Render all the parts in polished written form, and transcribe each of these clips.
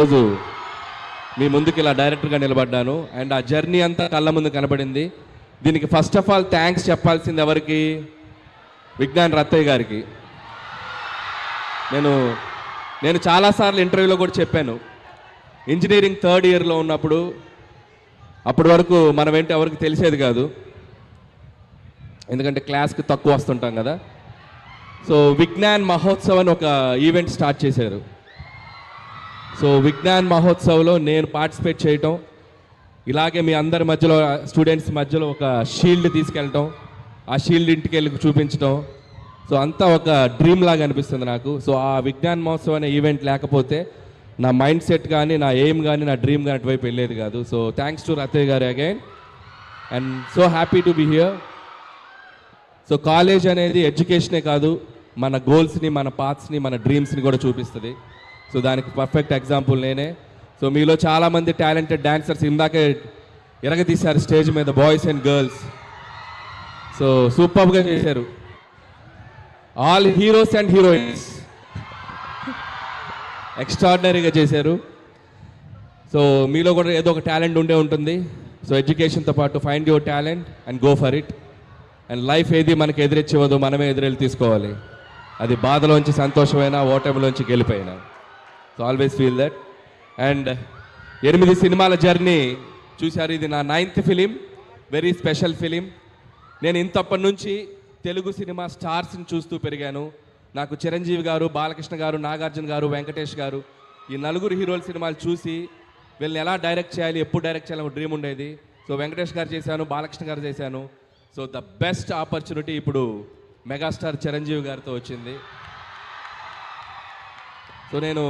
రోజు మీ ముందుకు ఇలా డైరెక్టర్గా నిలబడ్డాను అండ్ ఆ జర్నీ అంతా కళ్ళ ముందు కనబడింది. దీనికి ఫస్ట్ ఆఫ్ ఆల్ థ్యాంక్స్ చెప్పాల్సింది ఎవరికి? విజ్ఞాన్ రత్తయ్య గారికి. నేను చాలాసార్లు ఇంటర్వ్యూలో కూడా చెప్పాను, ఇంజనీరింగ్ థర్డ్ ఇయర్లో ఉన్నప్పుడు అప్పటి వరకు మనం ఏంటి ఎవరికి తెలిసేది కాదు, ఎందుకంటే క్లాస్కి తక్కువ వస్తుంటాం కదా. సో విజ్ఞాన్ మహోత్సవ్ అని ఒక ఈవెంట్ స్టార్ట్ చేశారు. సో విజ్ఞాన్ మహోత్సవ్లో నేను పార్టిసిపేట్ చేయటం, ఇలాగే మీ అందరి మధ్యలో స్టూడెంట్స్ మధ్యలో ఒక షీల్డ్ తీసుకెళ్ళటం, ఆ షీల్డ్ ఇంటికి వెళ్ళి చూపించటం, సో అంతా ఒక డ్రీమ్ లాగా అనిపిస్తుంది నాకు. సో ఆ విజ్ఞాన్ మహోత్సవ్ అనే ఈవెంట్ లేకపోతే నా మైండ్ సెట్ కానీ, నా ఎయిమ్ కానీ, నా డ్రీమ్ కానీ అటువైపు వెళ్ళేది కాదు. సో థ్యాంక్స్ టు రత్తయ్య గారు again and so happy to be here. So college అనేది ఎడ్యుకేషనే కాదు, మన గోల్స్ని, మన పాత్స్ని, మన డ్రీమ్స్ని కూడా చూపిస్తుంది. సో దానికి పర్ఫెక్ట్ ఎగ్జాంపుల్ నేనే. సో మీలో చాలామంది టాలెంటెడ్ డాన్సర్స్ ఇందాకే ఎరగతీశారు స్టేజ్ మీద, బాయ్స్ అండ్ గర్ల్స్. సో సూపర్గా చేశారు, ఆల్ హీరోస్ అండ్ హీరోయిన్స్ ఎక్స్ట్రాడినరీగా చేశారు. సో మీలో కూడా ఏదో ఒక టాలెంట్ ఉండే ఉంటుంది. సో ఎడ్యుకేషన్తో పాటు find your talent and go for it. And life ఏది మనకి ఎదురిచ్చివ్వదు, మనమే ఎదురెళ్ళి తీసుకోవాలి. అది బాధలోంచి సంతోషమైనా, ఓటమిలోంచి గెలిపోయినా. So always feel that. And 8 సినిమాల జర్నీ చూశారు. ఇది నా 9th film, very special film. నేను ఇంతప్పటి నుంచి తెలుగు సినిమా స్టార్స్ని చూస్తూ పెరిగాను. నాకు చిరంజీవి గారు, బాలకృష్ణ గారు, నాగార్జున గారు, వెంకటేష్ గారు, ఈ నలుగురు హీరోల సినిమాలు చూసి వీళ్ళని ఎలా డైరెక్ట్ చేయాలి, ఎప్పుడు డైరెక్ట్ చేయాలని ఒక డ్రీమ్ ఉండేది. సో వెంకటేష్ గారు చేశాను, బాలకృష్ణ గారు చేశాను. సో ద బెస్ట్ ఆపర్చునిటీ ఇప్పుడు మెగాస్టార్ చిరంజీవి గారితో వచ్చింది. సో నేను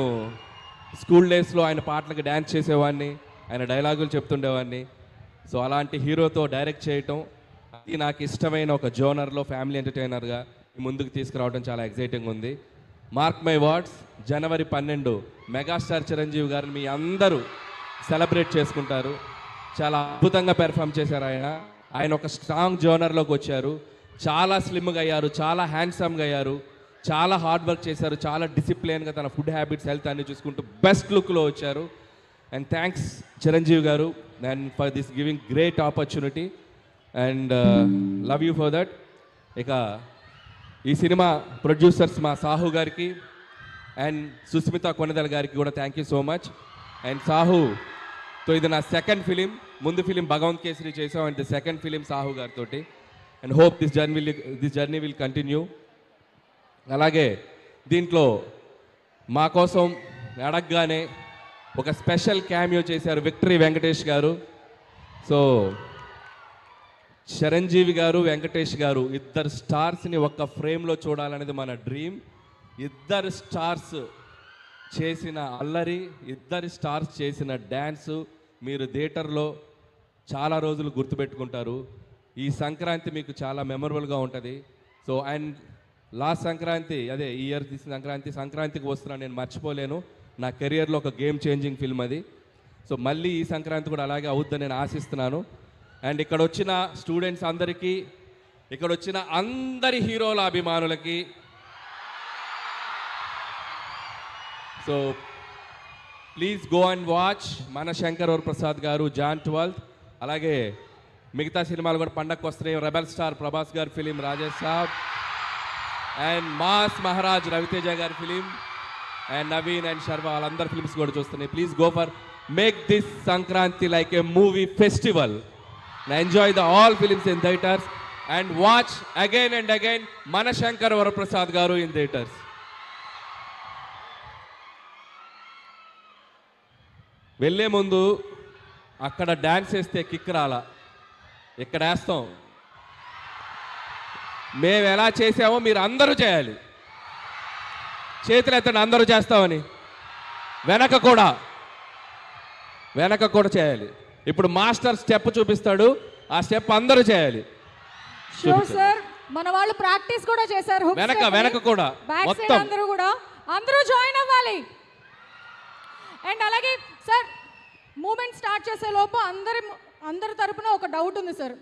స్కూల్ డేస్లో ఆయన పాటలకు డ్యాన్స్ చేసేవాడిని, ఆయన డైలాగులు చెప్తుండేవాడిని. సో అలాంటి హీరోతో డైరెక్ట్ చేయటం, అది నాకు ఇష్టమైన ఒక జోనర్లో ఫ్యామిలీ ఎంటర్టైనర్గా ముందుకు తీసుకురావడం చాలా ఎక్సైటింగ్ ఉంది. Mark my words, January 12 megastar Chiranjeevi గారిని మీ అందరూ సెలబ్రేట్ చేసుకుంటారు. చాలా అద్భుతంగా పెర్ఫామ్ చేశారు ఆయన ఒక స్ట్రాంగ్ జోనర్లోకి వచ్చారు. చాలా స్లిమ్గా అయ్యారు, చాలా హ్యాండ్సమ్గా అయ్యారు, చాలా హార్డ్ వర్క్ చేశారు, చాలా డిసిప్లిన్గా తన ఫుడ్ హ్యాబిట్స్, హెల్త్ అన్ని చూసుకుంటూ బెస్ట్ లుక్లో వచ్చారు. అండ్ థ్యాంక్స్ చిరంజీవి గారు and for this giving great opportunity and love you for that. ఇక ఈ సినిమా ప్రొడ్యూసర్స్ మా సాహు గారికి అండ్ సుస్మిత కొనెదల గారికి కూడా thank you so much. And సాహుతో ఇది నా సెకండ్ ఫిలిం, ముందు ఫిలిం భగవంత్ కేసరి చేసాం అండ్ సెకండ్ ఫిలిం సాహు గారితో. And hope this journey will continue. అలాగే దీంట్లో మా కోసం అడగగానే ఒక స్పెషల్ క్యామియో చేశారు విక్టరీ వెంకటేష్ గారు. సో చిరంజీవి గారు, వెంకటేష్ గారు ఇద్దరు స్టార్స్ని ఒక్క ఫ్రేమ్లో చూడాలనేది మన డ్రీమ్. ఇద్దరు స్టార్స్ చేసిన అల్లరి, ఇద్దరు స్టార్స్ చేసిన డ్యాన్సు మీరు థియేటర్లో చాలా రోజులు గుర్తుపెట్టుకుంటారు. ఈ సంక్రాంతి మీకు చాలా మెమరబుల్గా ఉంటుంది. సో అండ్ లాస్ట్ సంక్రాంతి, అదే ఈ ఇయర్ తీసిన సంక్రాంతికి వస్తున్నాను, నేను మర్చిపోలేను. నా కెరియర్లో ఒక గేమ్ చేంజింగ్ ఫిల్మ్ అది. సో మళ్ళీ ఈ సంక్రాంతి కూడా అలాగే అవుద్దని నేను ఆశిస్తున్నాను. అండ్ ఇక్కడ వచ్చిన స్టూడెంట్స్ అందరికీ, ఇక్కడ వచ్చిన అందరి హీరోల అభిమానులకి, so please go and watch మన శంకర్ వరప్రసాద్ గారు జాన్ 12. అలాగే మిగతా సినిమాలు కూడా పండగకు వస్తున్నాయి. రెబల్ స్టార్ ప్రభాస్ గారి film Rajesh Saab and mass Maharaj Raviteja గారి film and Naveen and Sharwa వాళ్ళందరి ఫిలిమ్స్ కూడా చూస్తున్నాయి. Please go for make this Sankranti like a movie festival. Enjoy the all films in theatres and watch again and again మన శంకర్ వరప్రసాద్ గారు ఇన్ థియేటర్స్. వెళ్ళే ముందు అక్కడ డ్యాన్స్ వేస్తే కిక్ రాలా, ఇక్కడ వేస్తాం. మేము ఎలా చేసామో మీరు అందరూ చేయాలి. చేతులు ఎత్తండి అందరూ చేస్తామని. వెనక కూడా చేయాలి. ఇప్పుడు మాస్టర్ స్టెప్ చూపిస్తాడు, ఆ స్టెప్ అందరూ చేయాలి. సార్ మన వాళ్ళు ప్రాక్టీస్ కూడా చేశారు. వెనక కూడా మొత్తం అందరూ జాయిన్ అవ్వాలి. అండ్ అలాగే సార్ మూమెంట్ స్టార్ట్ చేసే లోపు అందరి తరపున ఒక డౌట్ ఉంది సార్.